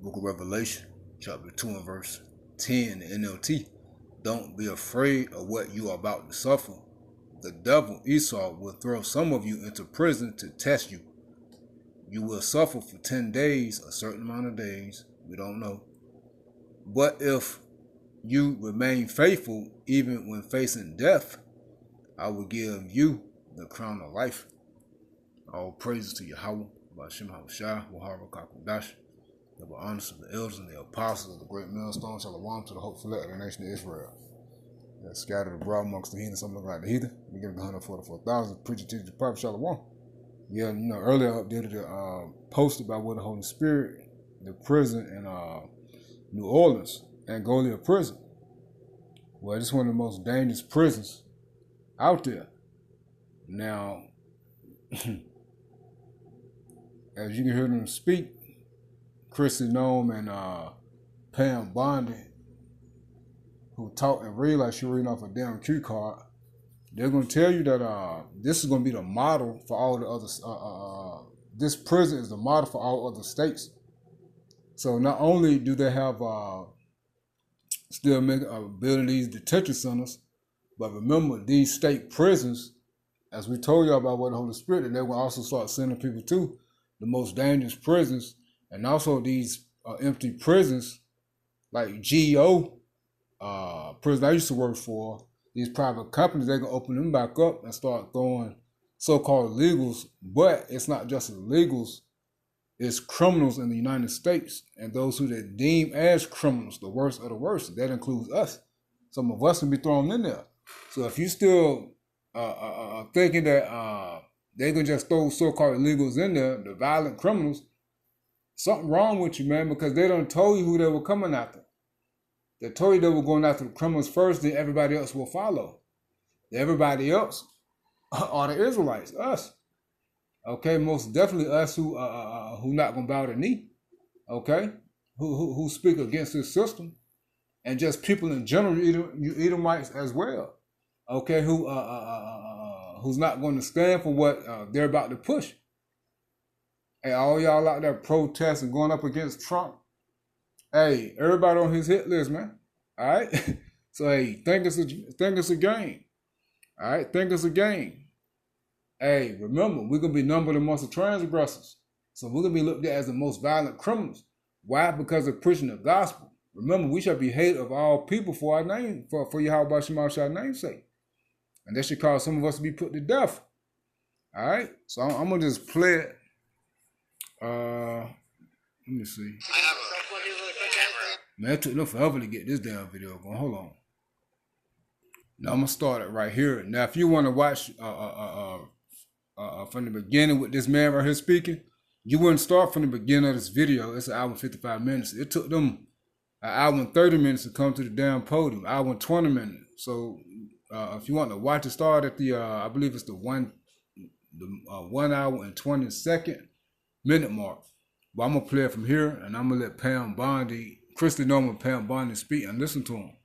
book of Revelation, chapter 2 and verse 10 in the NLT. Don't be afraid of what you are about to suffer. The devil, Esau, will throw some of you into prison to test you. You will suffer for 10 days, a certain amount of days. We don't know. But if you remain faithful, even when facing death, I will give you the crown of life. All praises to Yahweh, Ba'ashem HaShai, Wahara Kakodash. Double honors to the elders and the apostles of the great millstone. Shalom to the hopeful of the nation of Israel. That scattered abroad amongst the heathen, something like the heathen. We give the 144,000. Preacher, teacher, prophet, Shalom. Yeah, earlier I updated a post about where the Holy Spirit, the prison in New Orleans, Angola prison. Well, it's one of the most dangerous prisons out there. Now, as you can hear them speak, Christy Nome and Pam Bondi, who talk and read like she reading off a damn cue card, they're going to tell you that this is going to be the model for all the other, this prison is the model for all other states. So not only do they have still building these detention centers, but remember these state prisons, as we told y'all about what the Holy Spirit, and they will also start sending people to the most dangerous prisons, and also these empty prisons like GEO prison I used to work for. These private companies, they're going to open them back up and start throwing so-called illegals, but it's not just illegals, it's criminals in the United States, and those who they deem as criminals, the worst of the worst. That includes us. Some of us can be thrown in there. So if you still thinking that they're going to just throw so-called illegals in there, the violent criminals, something wrong with you, man, because they done told you who they were coming after. They told you they were going after the criminals first, then everybody else will follow. Everybody else are the Israelites, us. Okay, most definitely us who not gonna bow the knee. Okay, who speak against this system, and just people in general, you Edomites as well. Okay, who's not going to stand for what they're about to push. Hey, all y'all out there protesting, going up against Trump. Hey, everybody on his hit list, man. All right. So hey, think it's a game. All right, think it's a game. Hey, remember, we're gonna be numbered amongst the transgressors. So we're gonna be looked at as the most violent criminals. Why? Because of preaching the gospel. Remember, we shall be hated of all people for our name, for Yahweh Shemashah's namesake. And that should cause some of us to be put to death. All right. So I'm gonna just play it. Let me see. Man, it took them forever to get this damn video going. Hold on. Now I'm gonna start it right here. Now, if you want to watch from the beginning with this man right here speaking, you wouldn't start from the beginning of this video. It's an hour and 55 minutes. It took them an hour and 30 minutes to come to the damn podium. Hour and 20 minutes. So if you want to watch it, start at the I believe it's the 1 hour and 22nd minute mark. But I'm gonna play it from here, and I'm gonna let Pam Bondi, Christy Nome and Pam Bondi speak and listen to him.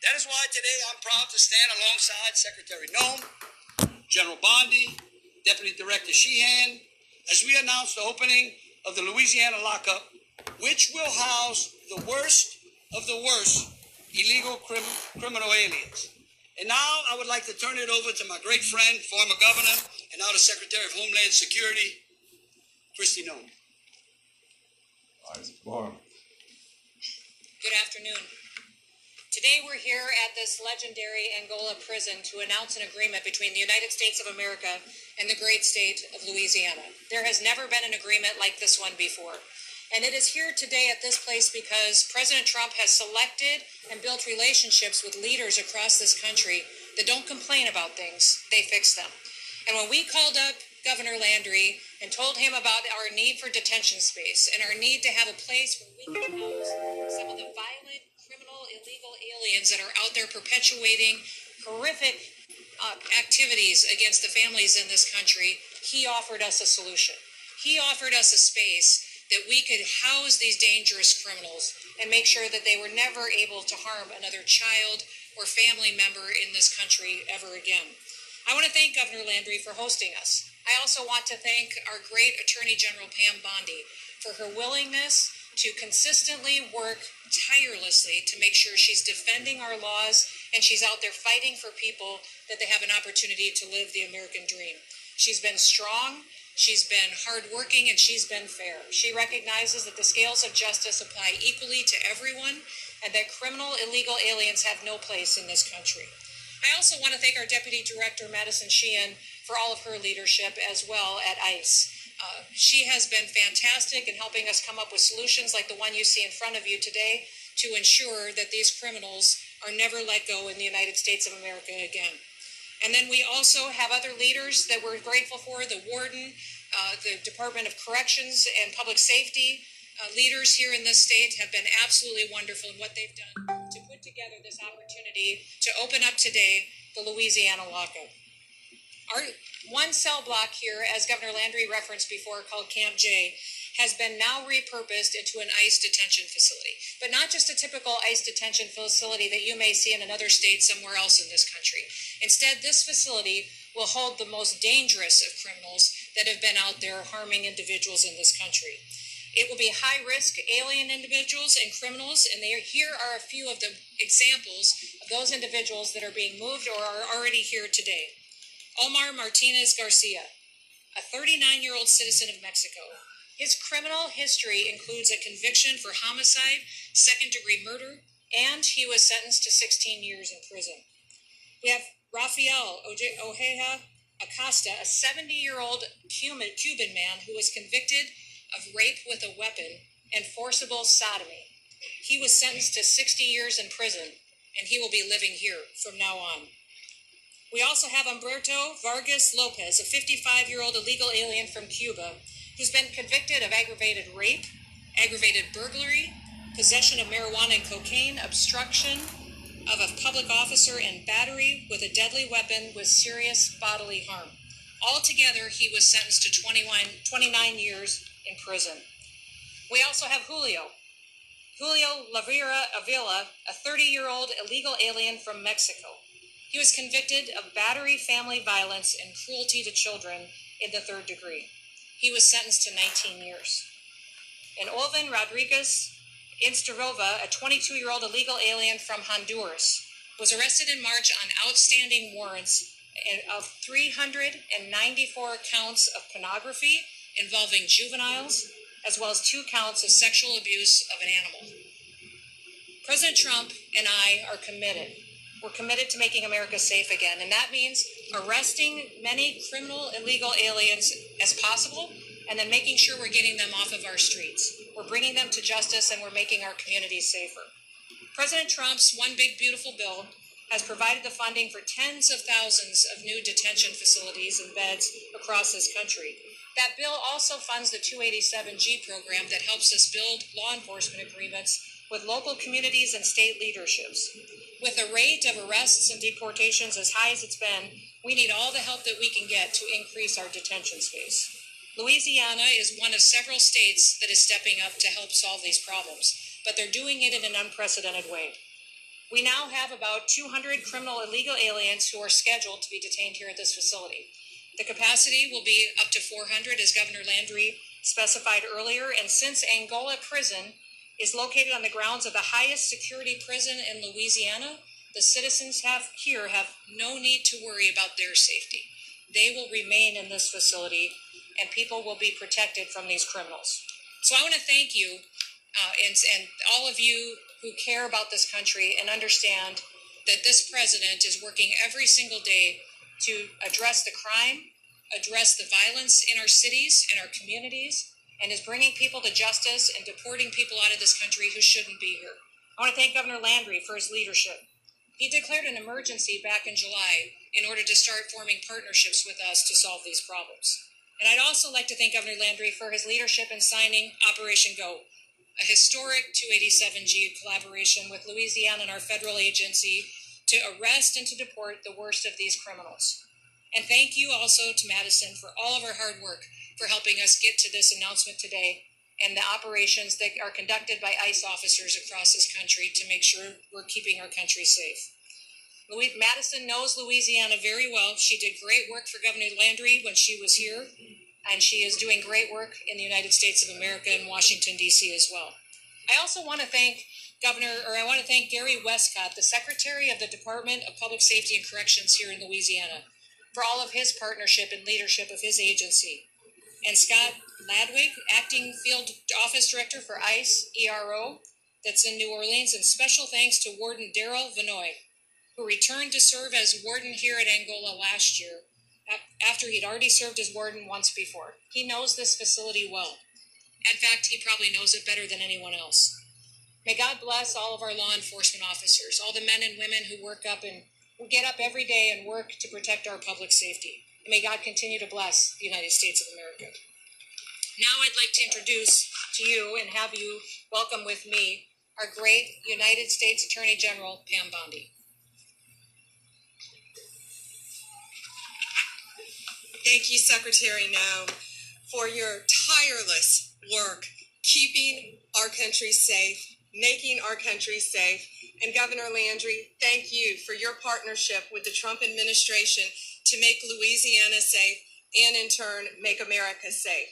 That is why today I'm proud to stand alongside Secretary Nome, General Bondi, Deputy Director Sheehan, as we announce the opening of the Louisiana lockup, which will house the worst of the worst illegal criminal aliens. And now I would like to turn it over to my great friend, former governor, and now the Secretary of Homeland Security, Christy Nome. Good afternoon. Today we're here at this legendary Angola prison to announce an agreement between the United States of America and the great state of Louisiana. There has never been an agreement like this one before. And it is here today at this place because President Trump has selected and built relationships with leaders across this country that don't complain about things, they fix them. And when we called up Governor Landry and told him about our need for detention space and our need to have a place where we can house some of the violent, criminal, illegal aliens that are out there perpetuating horrific activities against the families in this country, he offered us a solution. He offered us a space that we could house these dangerous criminals and make sure that they were never able to harm another child or family member in this country ever again. I want to thank Governor Landry for hosting us. I also want to thank our great Attorney General Pam Bondi for her willingness to consistently work tirelessly to make sure she's defending our laws and she's out there fighting for people that they have an opportunity to live the American dream. She's been strong, she's been hardworking, and she's been fair. She recognizes that the scales of justice apply equally to everyone and that criminal illegal aliens have no place in this country. I also want to thank our Deputy Director, Madison Sheehan, for all of her leadership as well at ICE. She has been fantastic in helping us come up with solutions like the one you see in front of you today to ensure that these criminals are never let go in the United States of America again. And then we also have other leaders that we're grateful for, the warden, the Department of Corrections and Public Safety leaders here in this state have been absolutely wonderful in what they've done to put together this opportunity to open up today the Louisiana lockup. Our one cell block here, as Governor Landry referenced before, called Camp J, has been now repurposed into an ICE detention facility. But not just a typical ICE detention facility that you may see in another state somewhere else in this country. Instead, this facility will hold the most dangerous of criminals that have been out there harming individuals in this country. It will be high-risk alien individuals and criminals, and here are a few of the examples of those individuals that are being moved or are already here today. Omar Martinez Garcia, a 39-year-old citizen of Mexico. His criminal history includes a conviction for homicide, second-degree murder, and he was sentenced to 16 years in prison. We have Rafael Ojeda Acosta, a 70-year-old Cuban man who was convicted of rape with a weapon and forcible sodomy. He was sentenced to 60 years in prison, and he will be living here from now on. We also have Humberto Vargas Lopez, a 55-year-old illegal alien from Cuba, who's been convicted of aggravated rape, aggravated burglary, possession of marijuana and cocaine, obstruction of a public officer, and battery with a deadly weapon with serious bodily harm. Altogether, he was sentenced to 29 years in prison. We also have Julio Lavera Avila, a 30-year-old illegal alien from Mexico. He was convicted of battery, family violence, and cruelty to children in the third degree. He was sentenced to 19 years. And Olvin Rodriguez Instarova, a 22-year-old illegal alien from Honduras, was arrested in March on outstanding warrants of 394 counts of pornography involving juveniles, as well as 2 counts of sexual abuse of an animal. President Trump and I are committed. We're committed to making America safe again, and that means arresting many criminal illegal aliens as possible and then making sure we're getting them off of our streets. We're bringing them to justice, and we're making our communities safer. President Trump's One Big Beautiful Bill has provided the funding for tens of thousands of new detention facilities and beds across this country. That bill also funds the 287G program that helps us build law enforcement agreements with local communities and state leaderships. With a rate of arrests and deportations as high as it's been, we need all the help that we can get to increase our detention space. Louisiana is one of several states that is stepping up to help solve these problems, but they're doing it in an unprecedented way. We now have about 200 criminal illegal aliens who are scheduled to be detained here at this facility. The capacity will be up to 400, as Governor Landry specified earlier, and since Angola Prison is located on the grounds of the highest security prison in Louisiana, the citizens here have no need to worry about their safety. They will remain in this facility, and people will be protected from these criminals. So I want to thank you and all of you who care about this country and understand that this president is working every single day to address the crime, address the violence in our cities and our communities, and is bringing people to justice and deporting people out of this country who shouldn't be here. I want to thank Governor Landry for his leadership. He declared an emergency back in July in order to start forming partnerships with us to solve these problems. And I'd also like to thank Governor Landry for his leadership in signing Operation GO, a historic 287G collaboration with Louisiana and our federal agency to arrest and to deport the worst of these criminals. And thank you also to Madison for all of her hard work for helping us get to this announcement today and the operations that are conducted by ICE officers across this country to make sure we're keeping our country safe. Madison knows Louisiana very well. She did great work for Governor Landry when she was here, and she is doing great work in the United States of America in Washington, D.C. as well. I also want to thank Gary Westcott, the Secretary of the Department of Public Safety and Corrections here in Louisiana, for all of his partnership and leadership of his agency. And Scott Ladwig, Acting Field Office Director for ICE ERO, that's in New Orleans, and special thanks to Warden Daryl Vanoy, who returned to serve as warden here at Angola last year, after he'd already served as warden once before. He knows this facility well. In fact, he probably knows it better than anyone else. May God bless all of our law enforcement officers, all the men and women who get up every day and work to protect our public safety. And may God continue to bless the United States of America. Now I'd like to introduce to you and have you welcome with me our great United States Attorney General, Pam Bondi. Thank you, Secretary Noem, for your tireless work keeping our country safe, making our country safe. And Governor Landry, thank you for your partnership with the Trump administration to make Louisiana safe and, in turn, make America safe.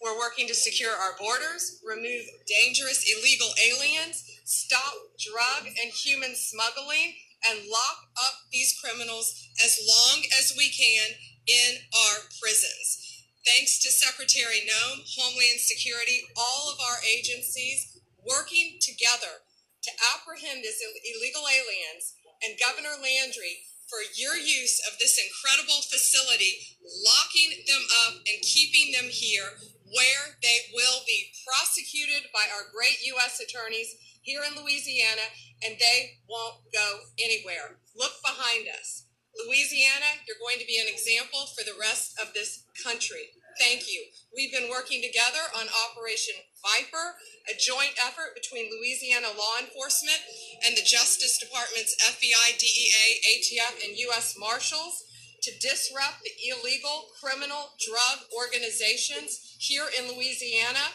We're working to secure our borders, remove dangerous illegal aliens, stop drug and human smuggling, and lock up these criminals as long as we can in our prisons. Thanks to Secretary Noem, Homeland Security, all of our agencies working together to apprehend these illegal aliens, and Governor Landry for your use of this incredible facility, locking them up and keeping them here where they will be prosecuted by our great U.S. attorneys here in Louisiana, and they won't go anywhere. Look behind us. Louisiana, you're going to be an example for the rest of this country. Thank you. We've been working together on Operation Viper, a joint effort between Louisiana law enforcement and the Justice Department's FBI, DEA, ATF, and U.S. Marshals to disrupt the illegal criminal drug organizations here in Louisiana.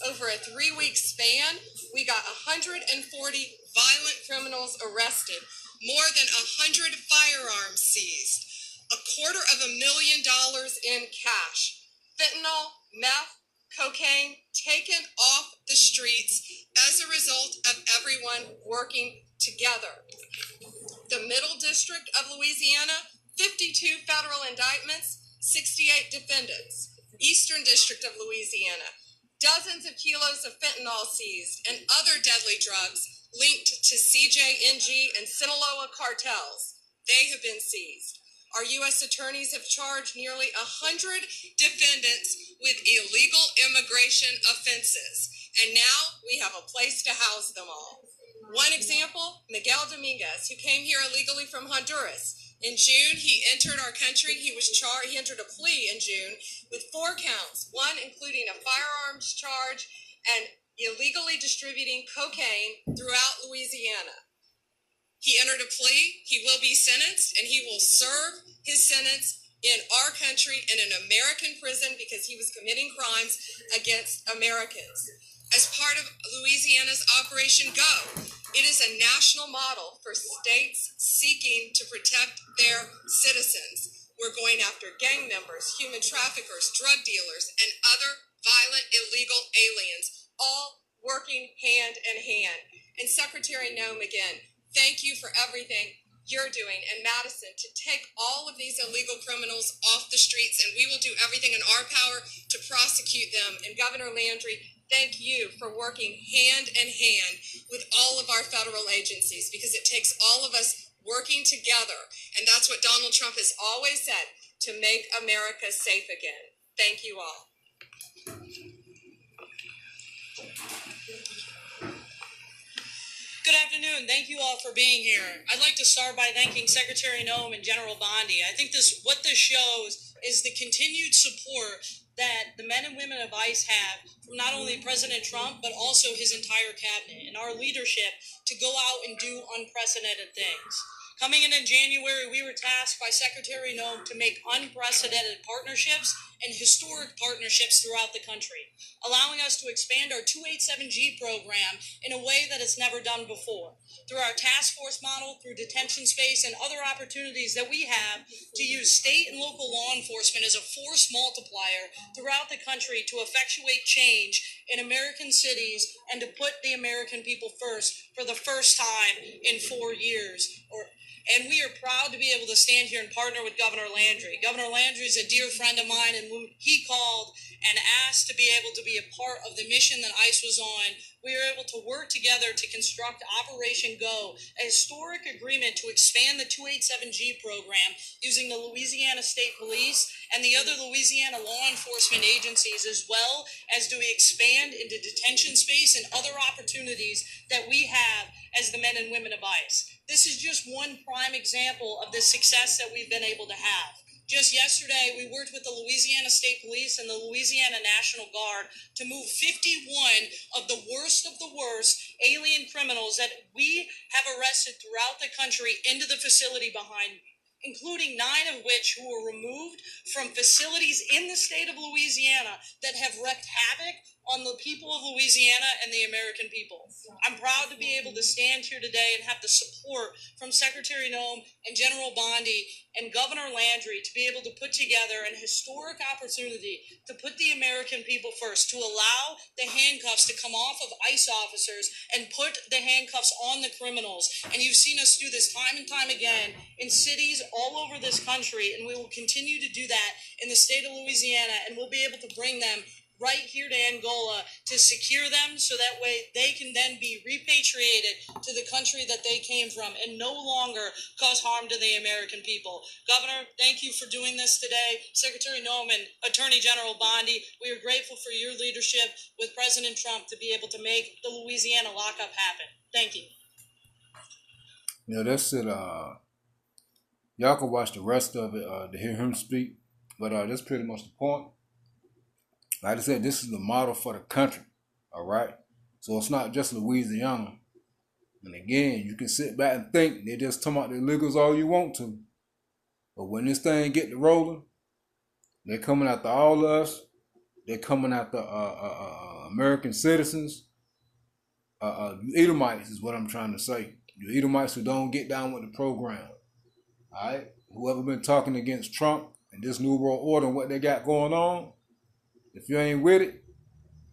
Over a 3-week span, we got 140 violent criminals arrested, more than 100 firearms seized, $250,000 in cash, fentanyl, meth, cocaine taken off the streets as a result of everyone working together. The Middle District of Louisiana, 52 federal indictments, 68 defendants. Eastern District of Louisiana, dozens of kilos of fentanyl seized and other deadly drugs linked to CJNG and Sinaloa cartels. They have been seized. Our U.S. attorneys have charged nearly 100 defendants with illegal immigration offenses, and now we have a place to house them all. One example, Miguel Dominguez, who came here illegally from Honduras. In June, he entered our country. He entered a plea in June with 4 counts, one including a firearms charge and illegally distributing cocaine throughout Louisiana. He entered a plea, he will be sentenced, and he will serve his sentence in our country in an American prison because he was committing crimes against Americans. As part of Louisiana's Operation Go, it is a national model for states seeking to protect their citizens. We're going after gang members, human traffickers, drug dealers, and other violent illegal aliens, all working hand in hand. And Secretary Noem, again, thank you for everything you're doing in Madison to take all of these illegal criminals off the streets, and we will do everything in our power to prosecute them. And Governor Landry, thank you for working hand in hand with all of our federal agencies, because it takes all of us working together, and that's what Donald Trump has always said, to make America safe again. Thank you all. Good afternoon. Thank you all for being here. I'd like to start by thanking Secretary Noem and General Bondi. I think what this shows is the continued support that the men and women of ICE have from not only President Trump, but also his entire cabinet and our leadership to go out and do unprecedented things. Coming in January, we were tasked by Secretary Noem to make unprecedented partnerships and historic partnerships throughout the country, allowing us to expand our 287G program in a way that it's never done before. Through our task force model, through detention space, and other opportunities that we have to use state and local law enforcement as a force multiplier throughout the country to effectuate change in American cities and to put the American people first for the first time in 4 years. And we are proud to be able to stand here and partner with Governor Landry. Governor Landry is a dear friend of mine, and when he called and asked to be able to be a part of the mission that ICE was on, we were able to work together to construct Operation GO, a historic agreement to expand the 287G program using the Louisiana State Police and the other Louisiana law enforcement agencies, as well as to expand into detention space and other opportunities that we have as the men and women of ICE. This is just one prime example of the success that we've been able to have. Just yesterday, we worked with the Louisiana State Police and the Louisiana National Guard to move 51 of the worst alien criminals that we have arrested throughout the country into the facility behind me, including 9 of which who were removed from facilities in the state of Louisiana that have wreaked havoc on the people of Louisiana and the American people. I'm proud to be able to stand here today and have the support from Secretary Noem and General Bondi and Governor Landry to be able to put together an historic opportunity to put the American people first, to allow the handcuffs to come off of ICE officers and put the handcuffs on the criminals. And you've seen us do this time and time again in cities all over this country, and we will continue to do that in the state of Louisiana, and we'll be able to bring them right here to Angola to secure them so that way they can then be repatriated to the country that they came from and no longer cause harm to the American people. Governor, thank you for doing this today. Secretary Noem and Attorney General Bondi, we are grateful for your leadership with President Trump to be able to make the Louisiana lockup happen. Thank you. Yeah, that's it. Y'all can watch the rest of it to hear him speak, but that's pretty much the point. Like I said, this is the model for the country, all right? So it's not just Louisiana. And again, you can sit back and think they're just talking about the illegals all you want to. But when this thing get to rolling, they're coming after all of us. They're coming after American citizens. You Edomites is what I'm trying to say. You Edomites who don't get down with the program, all right? Whoever been talking against Trump and this New World Order and what they got going on, if you ain't with it,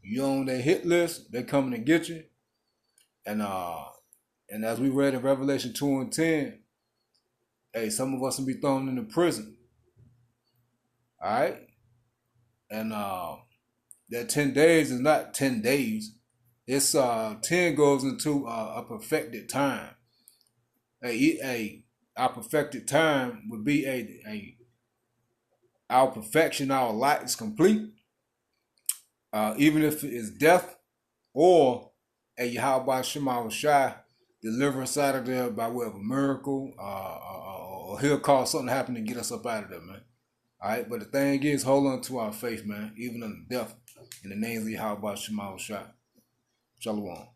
you on their hit list, they coming to get you. And as we read in Revelation 2 and 10, hey, some of us will be thrown into prison. All right? And that 10 days is not 10 days. It's 10 goes into a perfected time. Our perfected time would be our perfection, our light is complete. Even if it is death or a Yahweh Shema Shai deliverance out of there by way of a miracle, or he'll cause something to happen to get us up out of there, man. All right, but the thing is, hold on to our faith, man, even in death, in the name of Yahweh Shema Shai. Shalom.